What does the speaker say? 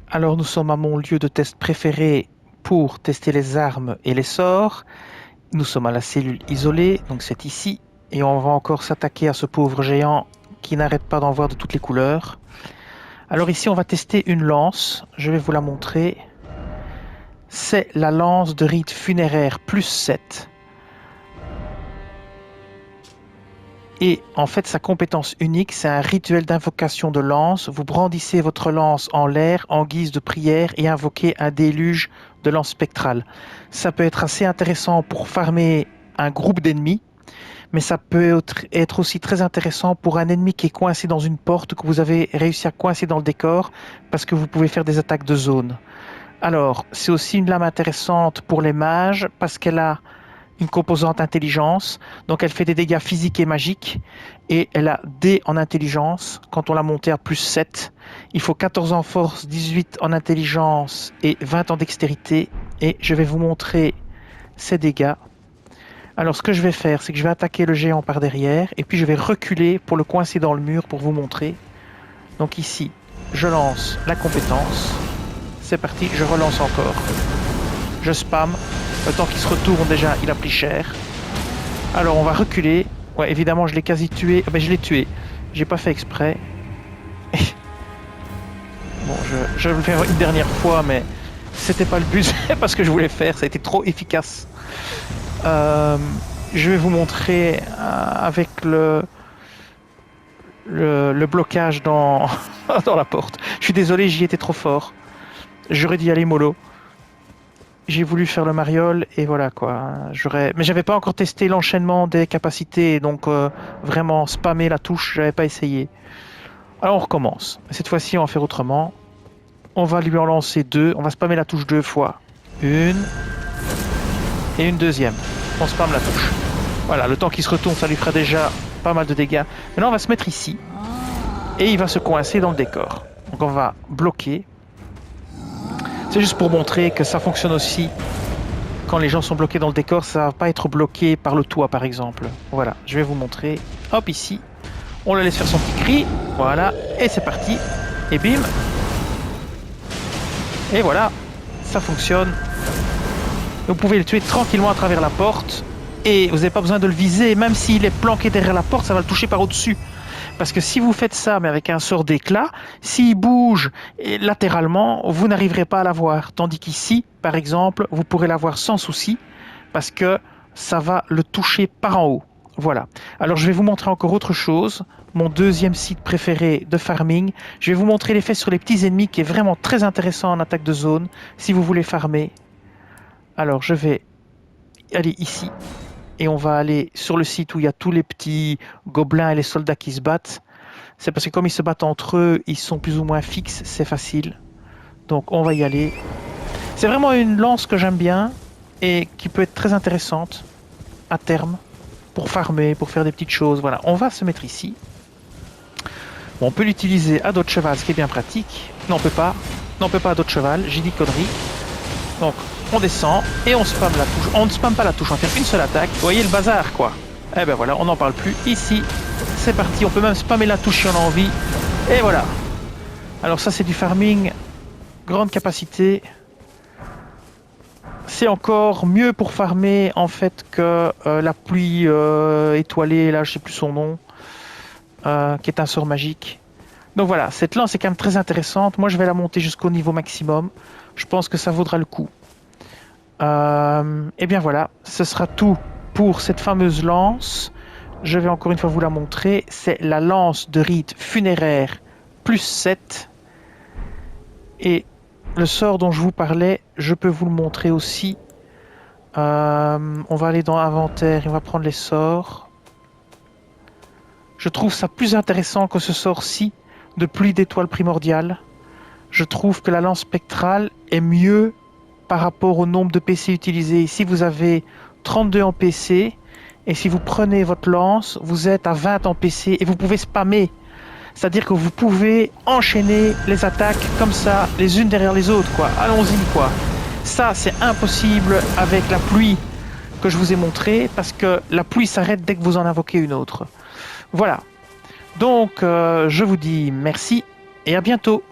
Alors nous sommes à mon lieu de test préféré pour tester les armes et les sorts. Nous sommes à la cellule isolée, donc c'est ici. Et on va encore s'attaquer à ce pauvre géant qui n'arrête pas d'en voir de toutes les couleurs. Alors ici on va tester une lance, je vais vous la montrer. C'est la lance de rite funéraire plus 7. Et en fait, sa compétence unique, c'est un rituel d'invocation de lance. Vous brandissez votre lance en l'air en guise de prière et invoquez un déluge de lance spectrale. Ça peut être assez intéressant pour farmer un groupe d'ennemis, mais ça peut être aussi très intéressant pour un ennemi qui est coincé dans une porte, que vous avez réussi à coincer dans le décor, parce que vous pouvez faire des attaques de zone. Alors, c'est aussi une lame intéressante pour les mages, parce qu'elle a une composante intelligence, donc elle fait des dégâts physiques et magiques, et elle a D en intelligence, quand on l'a montée à plus 7. Il faut 14 en force, 18 en intelligence et 20 en dextérité, et je vais vous montrer ces dégâts. Alors ce que je vais faire, c'est que je vais attaquer le géant par derrière, et puis je vais reculer pour le coincer dans le mur pour vous montrer. Donc ici, je lance la compétence, c'est parti, je relance encore. Je spam, le temps qu'il se retourne déjà, il a pris cher. Alors on va reculer. Ouais, évidemment, je l'ai quasi tué. Mais je l'ai tué. J'ai pas fait exprès. Bon, je vais le faire une dernière fois, mais c'était pas le but. C'est pas ce que je voulais faire. Ça a été trop efficace. Je vais vous montrer avec le blocage dans, dans la porte. Je suis désolé, j'y étais trop fort. J'aurais dû y aller mollo. J'ai voulu faire le mariole et voilà quoi. Mais j'avais pas encore testé l'enchaînement des capacités, donc vraiment spammer la touche, j'avais pas essayé. Alors on recommence. Cette fois-ci, on va faire autrement. On va lui en lancer deux. On va spammer la touche deux fois. Une et une deuxième. On spamme la touche. Voilà, le temps qu'il se retourne, ça lui fera déjà pas mal de dégâts. Maintenant, on va se mettre ici et il va se coincer dans le décor. Donc on va bloquer. C'est juste pour montrer que ça fonctionne aussi quand les gens sont bloqués dans le décor, ça va pas être bloqué par le toit par exemple. Voilà, je vais vous montrer. Hop, ici, on le laisse faire son petit cri. Voilà, et c'est parti. Et bim. Et voilà, ça fonctionne. Vous pouvez le tuer tranquillement à travers la porte. Et vous n'avez pas besoin de le viser, même s'il est planqué derrière la porte, ça va le toucher par au-dessus. Parce que si vous faites ça, mais avec un sort d'éclat, s'il bouge latéralement, vous n'arriverez pas à l'avoir. Tandis qu'ici, par exemple, vous pourrez l'avoir sans souci, parce que ça va le toucher par en haut. Voilà. Alors je vais vous montrer encore autre chose, mon deuxième site préféré de farming. Je vais vous montrer l'effet sur les petits ennemis, qui est vraiment très intéressant en attaque de zone, si vous voulez farmer. Alors je vais aller ici. Et on va aller sur le site où il y a tous les petits gobelins et les soldats qui se battent. C'est parce que comme ils se battent entre eux, ils sont plus ou moins fixes, c'est facile. Donc on va y aller. C'est vraiment une lance que j'aime bien et qui peut être très intéressante à terme pour farmer, pour faire des petites choses. Voilà, on va se mettre ici. Bon, on peut l'utiliser à dos de cheval, ce qui est bien pratique. Non, on peut pas. Non, on peut pas à dos de cheval, j'ai dit connerie. Donc on descend et on spamme la touche. On ne spamme pas la touche, on fait une seule attaque. Vous voyez le bazar quoi. Eh ben voilà, on n'en parle plus. Ici, c'est parti, on peut même spammer la touche si on a envie. Et voilà. Alors ça c'est du farming, grande capacité. C'est encore mieux pour farmer en fait que la pluie étoilée, là je sais plus son nom, qui est un sort magique. Donc voilà, cette lance est quand même très intéressante. Moi je vais la monter jusqu'au niveau maximum. Je pense que ça vaudra le coup. Et bien voilà, ce sera tout pour cette fameuse lance. Je vais encore une fois vous la montrer. C'est la lance de rite funéraire plus 7. Et le sort dont je vous parlais, je peux vous le montrer aussi. On va aller dans inventaire et on va prendre les sorts. Je trouve ça plus intéressant que ce sort-ci de pluie d'étoiles primordiales. Je trouve que la lance spectrale est mieux par rapport au nombre de PC utilisés. Ici, vous avez 32 en PC, et si vous prenez votre lance, vous êtes à 20 en PC, et vous pouvez spammer. C'est-à-dire que vous pouvez enchaîner les attaques comme ça, les unes derrière les autres, quoi. Allons-y, quoi. Ça, c'est impossible avec la pluie que je vous ai montré, parce que la pluie s'arrête dès que vous en invoquez une autre. Voilà. Donc, je vous dis merci, et à bientôt.